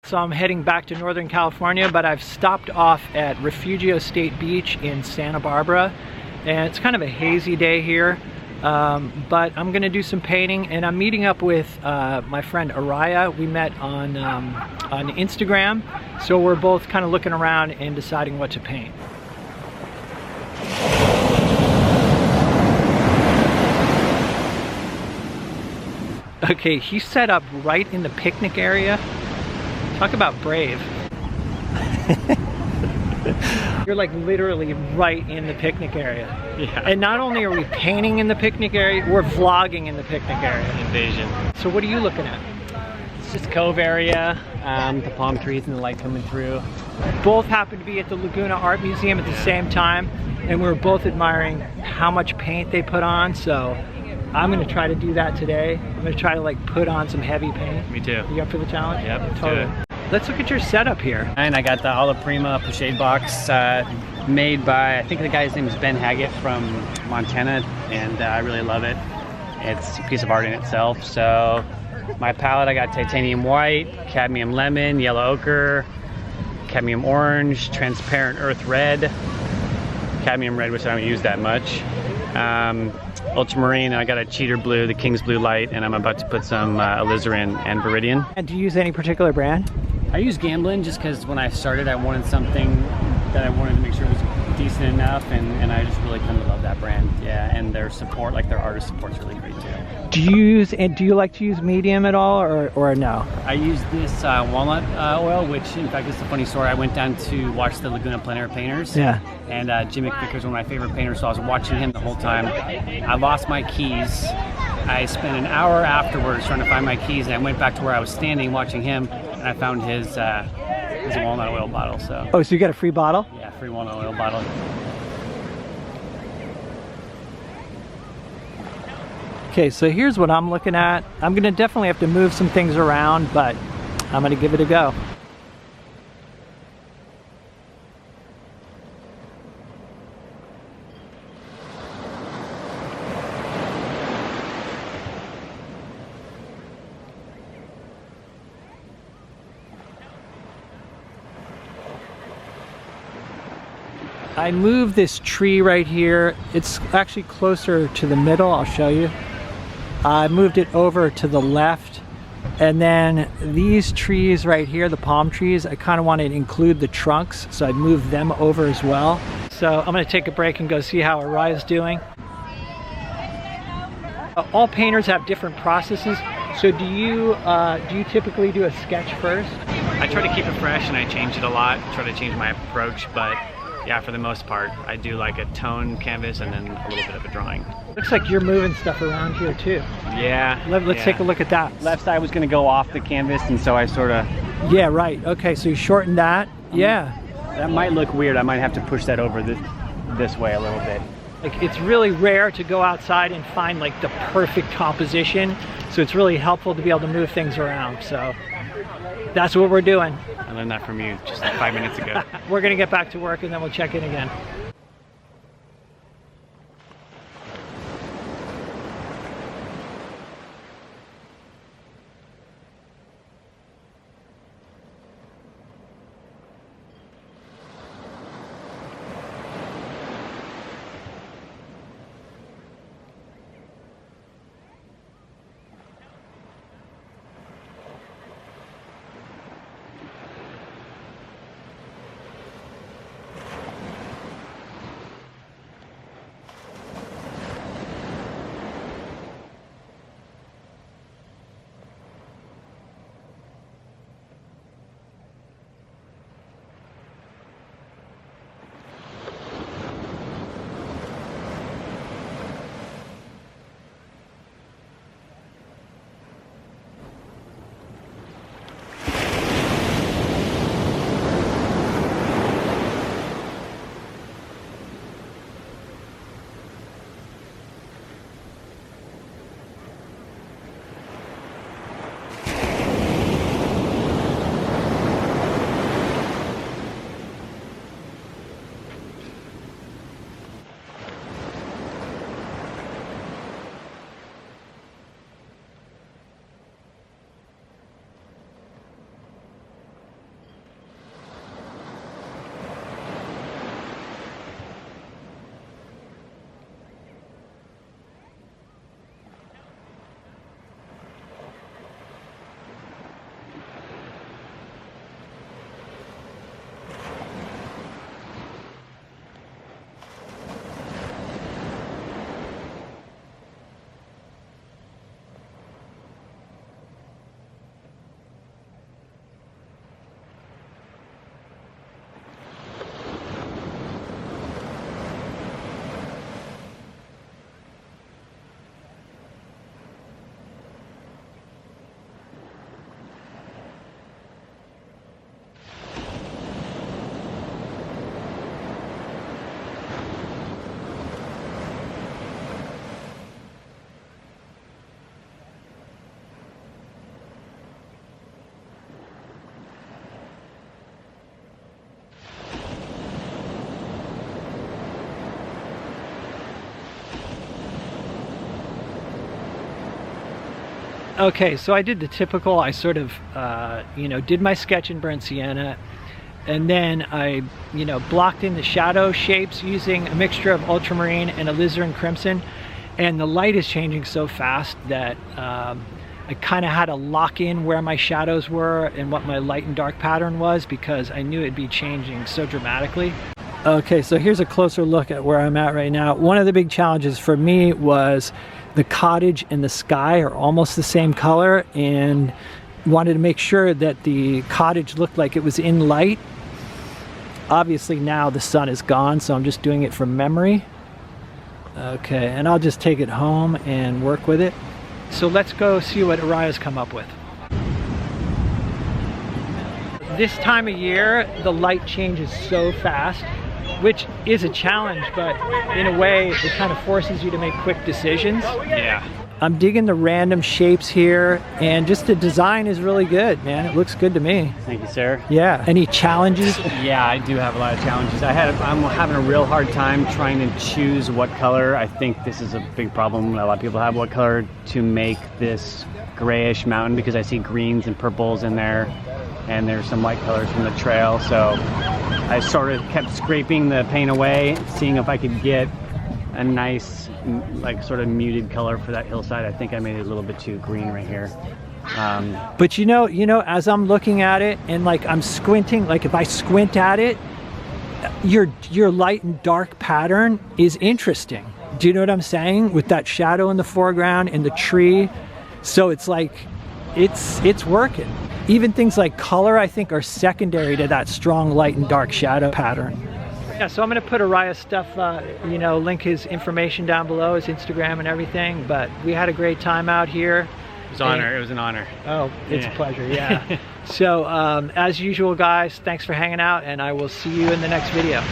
So I'm heading back to Northern California, but I've stopped off at Refugio State Beach in Santa Barbara, and it's kind of a hazy day here, but I'm gonna do some painting, and I'm meeting up with my friend Ariah. We met on Instagram, so we're both kind of looking around and deciding what to paint. Okay, he's set up right in the picnic area. Talk about brave. You're like literally right in the picnic area. Yeah. And not only are we painting in the picnic area, we're vlogging in the picnic area. Invasion. So what are you looking at? It's just cove area, the palm trees and the light coming through. Both happen to be at the Laguna Art Museum at the same time, and we're both admiring how much paint they put on, so I'm gonna try to do that today. I'm gonna try to like put on some heavy paint. Me too. You up for the challenge? Yep, let's totally. do it. Let's look at your setup here. And I got the Alla Prima shade box made by, I think the guy's name is Ben Haggett from Montana, and I really love it. It's a piece of art in itself. So my palette, I got titanium white, cadmium lemon, yellow ochre, cadmium orange, transparent earth red, cadmium red, which I don't use that much, ultramarine, and I got a cheater blue, the King's Blue Light, and I'm about to put some alizarin and viridian. And do you use any particular brand? I use Gamblin just because when I started I wanted something that I wanted to make sure it was decent enough, and I just really come to love that brand. Yeah, and their support, like their artist support's really great too. Do you like to use medium at all, or no? I use this walnut oil, which in fact is a funny story. I went down to watch the Laguna Plein Air painters. Yeah. And Jim McVicker's one of my favorite painters, so I was watching him the whole time. I lost my keys. I spent an hour afterwards trying to find my keys, and I went back to where I was standing watching him, and I found his walnut oil bottle. So. Oh, so you got a free bottle? Yeah, free walnut oil bottle. Okay, so here's what I'm looking at. I'm gonna definitely have to move some things around, but I'm gonna give it a go. I moved this tree right here. It's actually closer to the middle, I'll show you. I moved it over to the left, and then these trees right here, the palm trees, I kind of want to include the trunks, so I moved them over as well. So I'm going to take a break and go see how Ariah's doing. All painters have different processes, so do you typically do a sketch first? I try to keep it fresh, and I change it a lot, try to change my approach, but yeah, for the most part, I do like a tone canvas and then a little bit of a drawing. Looks like you're moving stuff around here too. Yeah. Let's take a look at that. Left side was going to go off the canvas, and so I sort of... Yeah, right. Okay, so you shorten that. Yeah. That might look weird. I might have to push that over this way a little bit. Like, it's really rare to go outside and find like the perfect composition, so it's really helpful to be able to move things around. So that's what we're doing. I learned that from you just 5 minutes ago. We're gonna get back to work and then we'll check in again. Okay, so I did the typical, I sort of, did my sketch in burnt sienna, and then I, blocked in the shadow shapes using a mixture of ultramarine and alizarin crimson, and the light is changing so fast that I kind of had to lock in where my shadows were and what my light and dark pattern was, because I knew it'd be changing so dramatically. Okay, so here's a closer look at where I'm at right now. One of the big challenges for me was the cottage and the sky are almost the same color, and wanted to make sure that the cottage looked like it was in light. Obviously now the sun is gone, so I'm just doing it from memory. Okay, and I'll just take it home and work with it. So let's go see what Ariah's come up with. This time of year, the light changes so fast, which is a challenge, but in a way, it kind of forces you to make quick decisions. Yeah. I'm digging the random shapes here, and just the design is really good, man. It looks good to me. Thank you, sir. Yeah. Any challenges? Yeah, I do have a lot of challenges. I'm having a real hard time trying to choose what color. I think this is a big problem. A lot of people have what color to make this grayish mountain, because I see greens and purples in there, and there's some light colors from the trail. So I sort of kept scraping the paint away, seeing if I could get a nice, like, sort of muted color for that hillside. I think I made it a little bit too green right here. But as I'm looking at it and like I'm squinting, like if I squint at it, your light and dark pattern is interesting. Do you know what I'm saying? With that shadow in the foreground and the tree. So it's like, it's working. Even things like color, I think, are secondary to that strong light and dark shadow pattern. Yeah, so I'm gonna put Ariah's stuff, link his information down below, his Instagram and everything, but we had a great time out here. It was an honor. It was an honor. Oh, it's a pleasure, yeah. So, as usual, guys, thanks for hanging out, and I will see you in the next video.